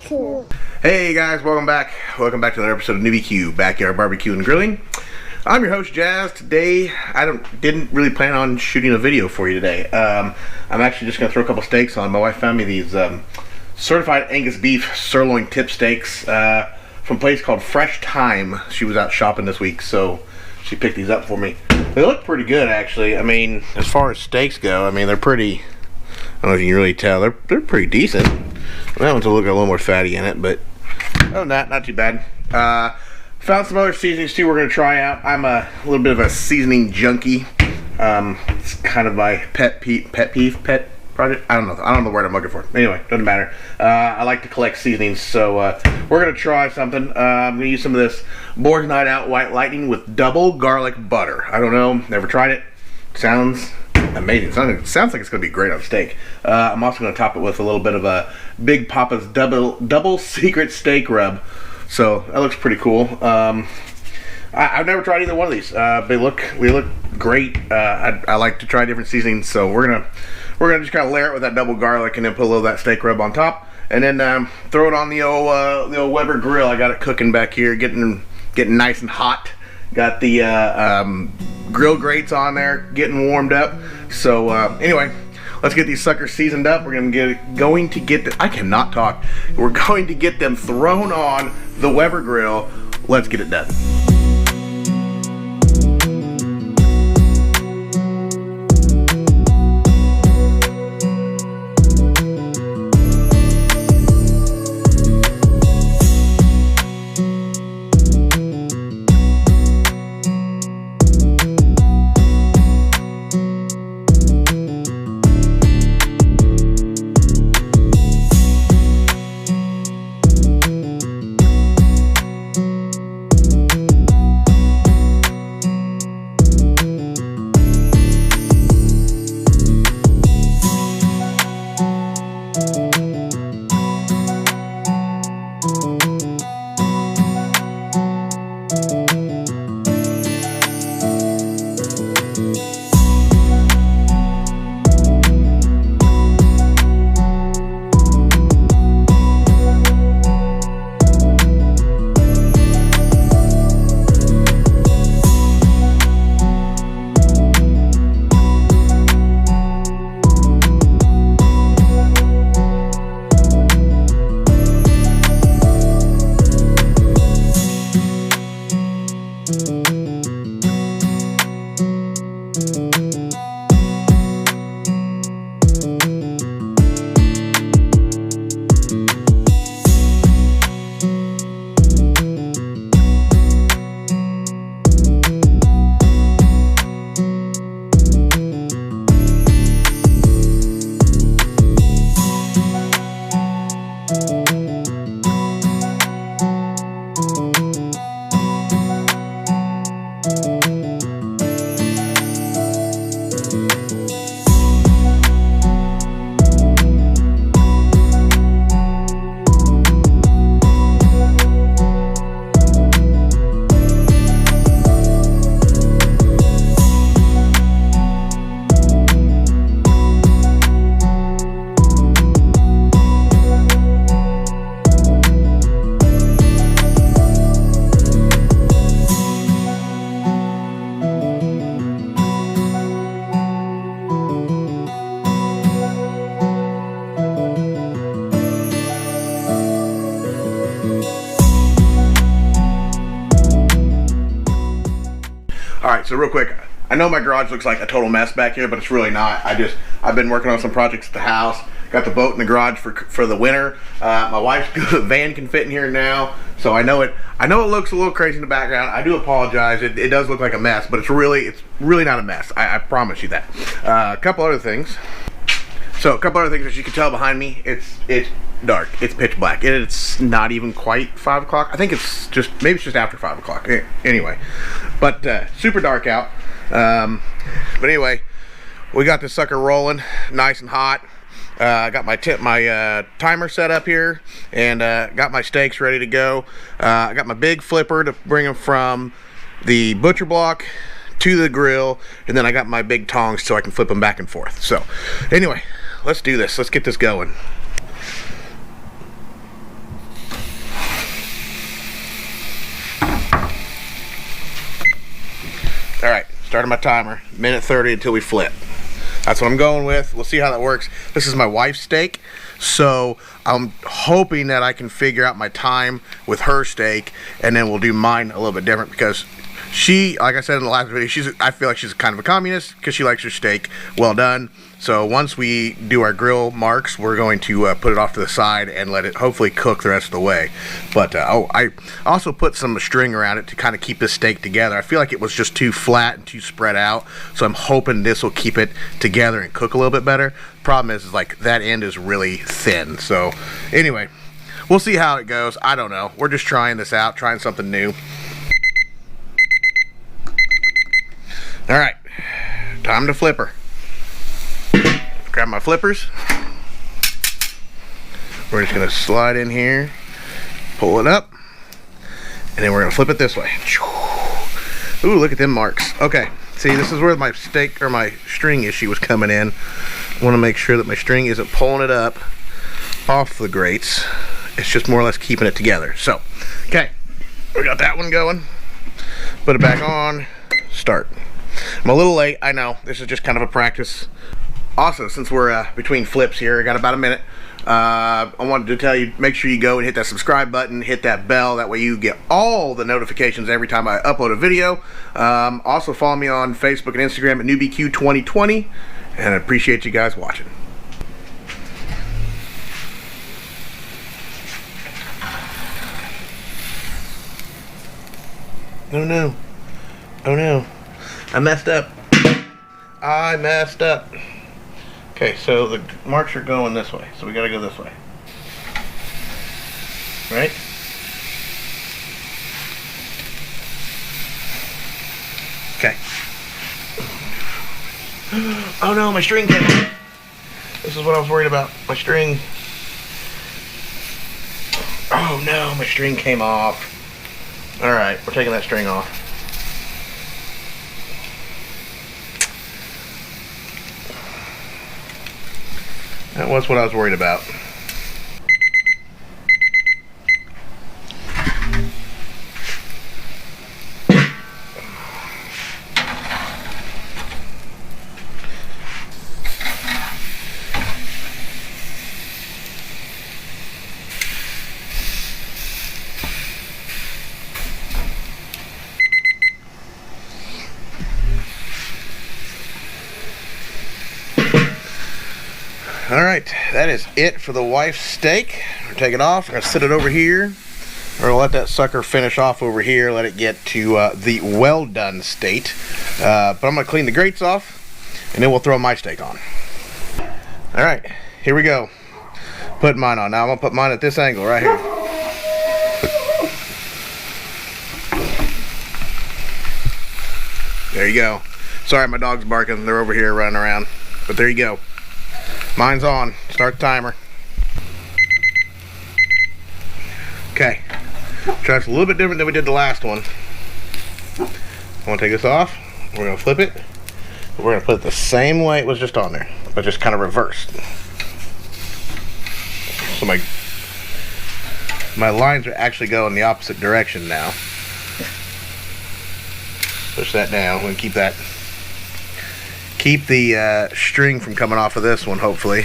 barbecue. Hey guys, welcome back. Welcome back to another episode of NewBQ, Backyard Barbecue and Grilling. I'm your host Jazz. Today, I didn't really plan on shooting a video for you today. I'm actually just gonna throw a couple steaks on. My wife found me these certified Angus beef sirloin tip steaks from a place called Fresh Thyme. She was out shopping this week, so she picked these up for me. They look pretty good, actually. I mean, as far as steaks go, I mean, they're pretty. I don't know if you can really tell. They're pretty decent. That one's a little more fatty in it, but other than that, not too bad. Found some other seasonings too we're going to try out. I'm a little bit of a seasoning junkie. It's kind of my pet project. I don't know the word I'm looking for. Anyway, doesn't matter. I like to collect seasonings, so we're going to try something. I'm going to use some of this Board's Night Out White Lightning with double garlic butter. I don't know. Never tried it. Sounds amazing. Sounds like it's going to be great on steak. I'm also going to top it with a little bit of a Big Papa's double secret steak rub. So that looks pretty cool. I've never tried either one of these. They look great. I like to try different seasonings, so we're gonna just kind of layer it with that double garlic and then put a little of that steak rub on top, and then throw it on the old Weber grill. I got it cooking back here, getting nice and hot. Got the grill grates on there, getting warmed up. So anyway, let's get these suckers seasoned up. We're going to get I cannot talk. We're going to get them thrown on the Weber grill. Let's get it done. Alright, so real quick, I know my garage looks like a total mess back here, but it's really not. I've been working on some projects at the house. Got the boat in the garage for the winter. My wife's van can fit in here now, so I know it looks a little crazy in the background. I do apologize. It does look like a mess, but it's really not a mess. I promise you that. A couple other things. So a couple other things, as you can tell behind me, it's dark. It's pitch black. It's not even quite 5 o'clock. I think maybe it's just after 5 o'clock. Anyway, but super dark out. But anyway, we got this sucker rolling, nice and hot. I got my timer set up here, and got my steaks ready to go. I got my big flipper to bring them from the butcher block to the grill, and then I got my big tongs so I can flip them back and forth. So anyway, let's do this. Let's get this going. All right, starting my timer, minute 30 until we flip. That's what I'm going with. We'll see how that works. This is my wife's steak, so I'm hoping that I can figure out my time with her steak, and then we'll do mine a little bit different, because she, like I said in the last video, I feel like she's kind of a communist because she likes her steak well done. So once we do our grill marks, we're going to put it off to the side and let it hopefully cook the rest of the way. But oh, I also put some string around it to kind of keep this steak together. I feel like it was just too flat and too spread out, so I'm hoping this will keep it together and cook a little bit better. Problem is like that end is really thin. So anyway, we'll see how it goes. I don't know. We're just trying this out, trying something new. All right, time to flip her. Grab my flippers. We're just gonna slide in here, pull it up, and then we're gonna flip it this way. Ooh, look at them marks. Okay, see, this is where my steak or my string issue was coming in. I want to make sure that my string isn't pulling it up off the grates. It's just more or less keeping it together. So, okay, we got that one going. Put it back on, start. I'm a little late, I know. This is just kind of a practice. Also, since we're between flips here, I got about a minute. I wanted to tell you, make sure you go and hit that subscribe button, hit that bell. That way you get all the notifications every time I upload a video. Also, follow me on Facebook and Instagram at NewbieQ2020. And I appreciate you guys watching. Oh no. Oh no. I messed up. I messed up. Okay, so the marks are going this way, so we gotta go this way. Right? Okay. Oh no, my string came off. This is what I was worried about. My string. Oh no, my string came off. Alright, we're taking that string off. That was what I was worried about. Alright, that is it for the wife's steak. We're taking it off. We're going to sit it over here. We're going to let that sucker finish off over here. Let it get to the well done state. But I'm going to clean the grates off, and then we'll throw my steak on. Alright, here we go. Put mine on. Now I'm going to put mine at this angle right here. There you go. Sorry, my dog's barking. They're over here running around. But there you go. Mine's on. Start the timer. Okay. Try this a little bit different than we did the last one. I'm going to take this off. We're going to flip it. We're going to put it the same way it was just on there, but just kind of reversed. So my lines are actually going the opposite direction now. Push that down. We're going to keep the string from coming off of this one, hopefully.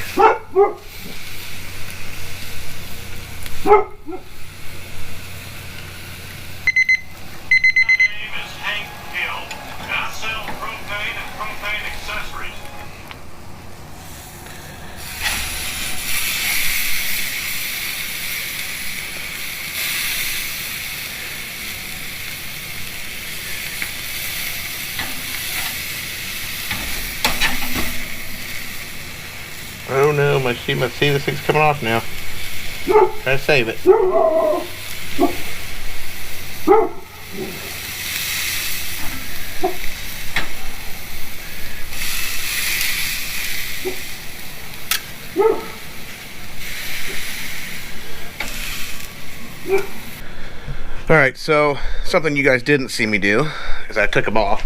Oh no, see this thing's coming off now. Try to save it. Alright, so something you guys didn't see me do is I took them off.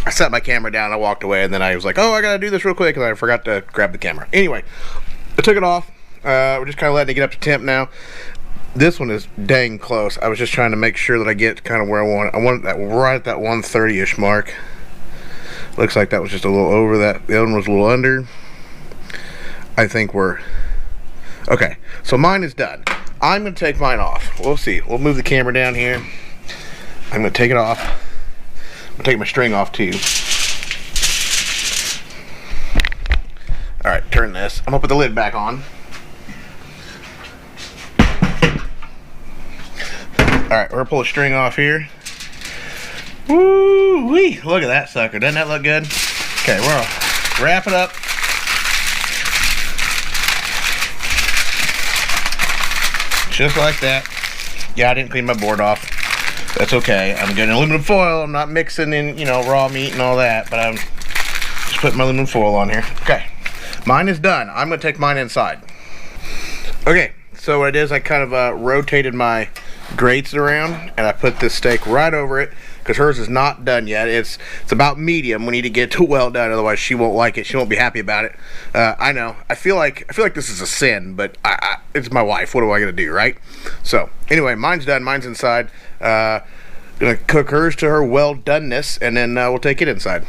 I set my camera down, I walked away, and then I was like, oh, I gotta do this real quick, and I forgot to grab the camera. Anyway, I took it off. We're just kind of letting it get up to temp now. This one is dang close. I was just trying to make sure that I get kind of where I want it. I want that right at that 130-ish mark. Looks like that was just a little over that. The other one was a little under. I think we're okay. So mine is done. I'm gonna take mine off. We'll see. We'll move the camera down here. I'm gonna take it off. I'm gonna take my string off too. All right, turn this. I'm gonna put the lid back on. All right, we're gonna pull the string off here. Woo-wee, look at that sucker. Doesn't that look good? Okay, we're gonna wrap it up. Just like that. Yeah, I didn't clean my board off. That's okay. I'm getting aluminum foil. I'm not mixing in, you know, raw meat and all that, but I'm just putting my aluminum foil on here. Okay, mine is done. I'm gonna take mine inside. Okay, so what I did is I kind of rotated my grates around, and I put this steak right over it because hers is not done yet. It's about medium. We need to get it to well done, otherwise she won't like it. She won't be happy about it. I know. I feel like this is a sin, but it's my wife. What am I gonna do, right? So anyway, mine's done. Mine's inside. Gonna cook hers to her well doneness, and then we'll take it inside.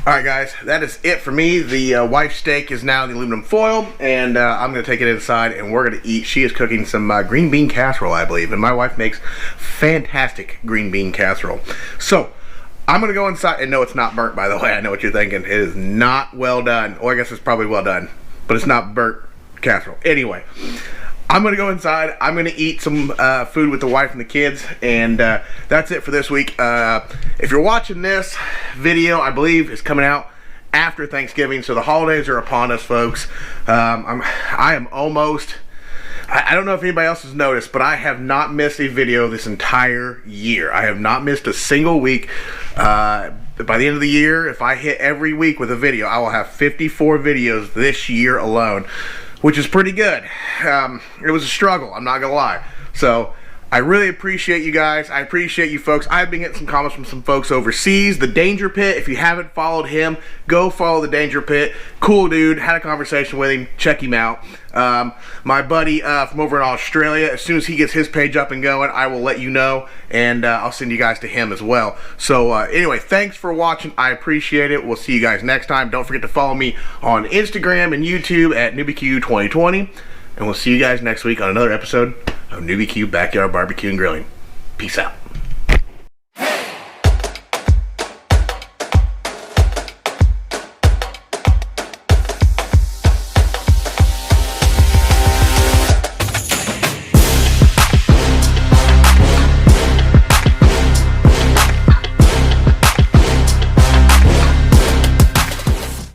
Alright guys, that is it for me. The wife's steak is now in the aluminum foil, and I'm going to take it inside and we're going to eat. She is cooking some green bean casserole, I believe, and my wife makes fantastic green bean casserole. So, I'm going to go inside, and no, it's not burnt, by the way. I know what you're thinking. It is not well done. Well, I guess it's probably well done, but it's not burnt casserole. Anyway, I'm going to go inside. I'm going to eat some food with the wife and the kids, and that's it for this week. If you're watching this video, I believe it's coming out after Thanksgiving, so the holidays are upon us, folks. I am almost... I don't know if anybody else has noticed, but I have not missed a video this entire year. I have not missed a single week. By the end of the year, if I hit every week with a video, I will have 54 videos this year alone, which is pretty good. It was a struggle, I'm not gonna lie. So I really appreciate you guys. I appreciate you folks. I've been getting some comments from some folks overseas. The Danger Pit, if you haven't followed him, go follow the Danger Pit. Cool dude, had a conversation with him, check him out. My buddy from over in Australia, as soon as he gets his page up and going, I will let you know, and I'll send you guys to him as well. So anyway, thanks for watching. I appreciate it. We'll see you guys next time. Don't forget to follow me on Instagram and YouTube at NewbieQ2020, and we'll see you guys next week on another episode of NewbieQ Backyard Barbecue and Grilling. Peace out.